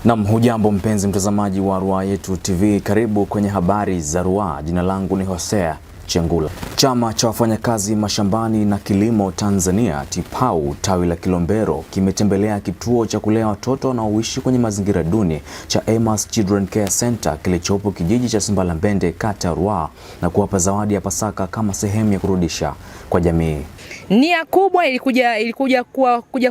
Naam, hujambo mpenzi mtazamaji wa Ruaha Yetu TV, karibu kwenye habari za Ruaha. Jina langu ni Hosea Chengula. Chama cha wafanyakazi mashambani na kilimo Tanzania TIPAU tawi la Kilombero kimetembelea kituo cha kulea watoto wanaoishi kwenye mazingira duni cha Emma's Children Care Center kilichopo kijiji cha Simbalambende, kata Ruaha, na kuwapa zawadi ya Pasaka kama sehemu ya kurudisha kwa jamii. Nia kubwa ilikuja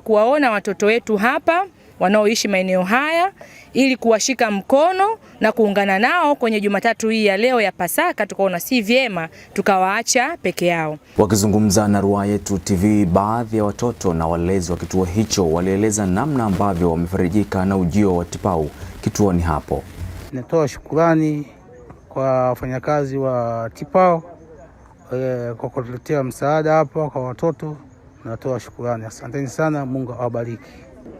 kuwaona watoto wetu hapa wanaoishi maeneo haya ili kuwashika mkono na kuungana nao kwenye Jumatatu hii ya leo ya Pasaka. Tukaona si vyema tukawaacha peke yao. Wakizungumza na Ruaha Yetu TV, baadhi ya watoto na walezi wa kituo hicho walieleza namna ambavyo wamefarijika na ujio wa TIPAU kituoni hapo. Natoa shukrani kwa wafanyakazi wa TIPAU kwa kutuletea msaada hapa kwa watoto. Natoa shukrani, asanteni sana, Mungu awabariki.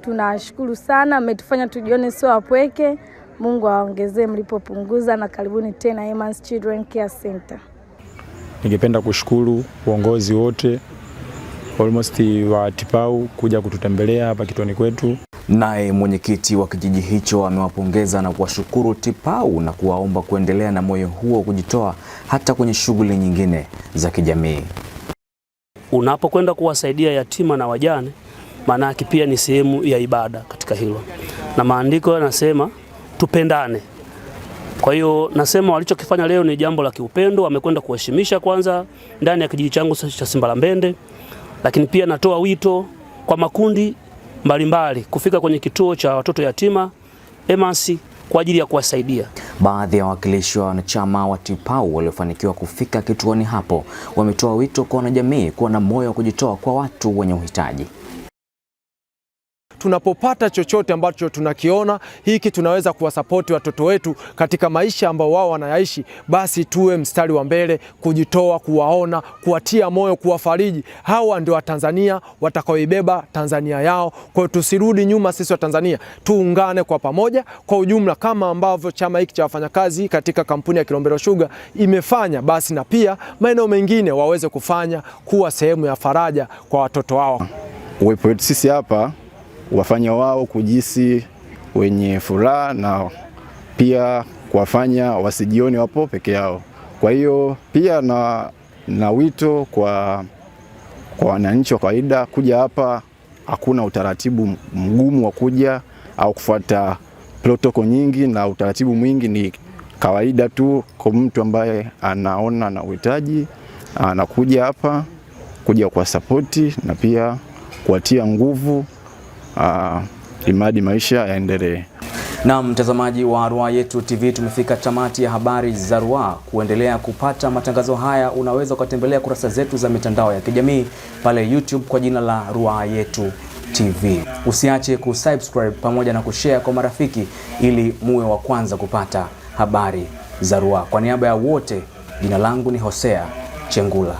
Tunashukuru sana, mmetufanya tujione sio wapweke. Mungu awaongezee mlipopunguza, na karibuni tena Emma's Children Care Center. Ningependa kushukuru uongozi wote almost wa TIPAU kuja kututembelea hapa kituoni kwetu. Naye mwenyekiti wa kijiji hicho amewapongeza na kuwashukuru TIPAU na kuwaomba kuendelea na moyo huo kujitoa hata kwenye shughuli nyingine za kijamii. Unapokwenda kuwasaidia yatima na wajane, maana yake pia ni sehemu ya ibada katika hilo, na maandiko yanasema tupendane. Kwa hiyo nasema walichokifanya leo ni jambo la kiupendo, wamekwenda kuheshimisha kwanza ndani ya kijiji changu cha Simbalambende, lakini pia natoa wito kwa makundi mbalimbali kufika kwenye kituo cha watoto yatima Emma's kwa ajili ya kuwasaidia. Baadhi ya wawakilishi wa wanachama wa TIPAU waliofanikiwa kufika kituoni hapo wametoa wito kwa wanajamii kuwa na moyo wa kujitoa kwa watu wenye uhitaji. Tunapopata chochote ambacho tunakiona hiki tunaweza kuwasapoti watoto wetu katika maisha ambao wao wanayaishi, basi tuwe mstari wa mbele kujitoa, kuwaona, kuwatia moyo, kuwafariji. Hawa ndio Watanzania watakaoibeba Tanzania yao. Kwa hiyo tusirudi nyuma, sisi wa Tanzania tuungane kwa pamoja kwa ujumla, kama ambavyo chama hiki cha wafanyakazi katika kampuni ya Kilombero Sugar imefanya, basi na pia maeneo mengine waweze kufanya kuwa sehemu ya faraja kwa watoto wao. Uwepo wetu sisi hapa wafanya wao kujisi wenye furaha na pia kuwafanya wasijione wapo peke yao. Kwa hiyo pia na wito kwa wananchi wa kawaida kuja hapa. Hakuna utaratibu mgumu wa kuja au kufuata protokoli nyingi, na utaratibu mwingi ni kawaida tu kwa mtu ambaye anaona na uhitaji anakuja hapa kuja kwa sapoti na pia kuatia nguvu imadi maisha yaendelee. Na mtazamaji wa Ruaha Yetu TV, tumefika tamati ya habari za Ruaha. Kuendelea kupata matangazo haya, unaweza kutembelea kurasa zetu za mitandao ya kijamii pale YouTube kwa jina la Ruaha Yetu TV. Usiache kusubscribe pamoja na kushare kwa marafiki ili muwe wa kwanza kupata habari za Ruaha. Kwa niaba ya wote, jina langu ni Hosea Chengula.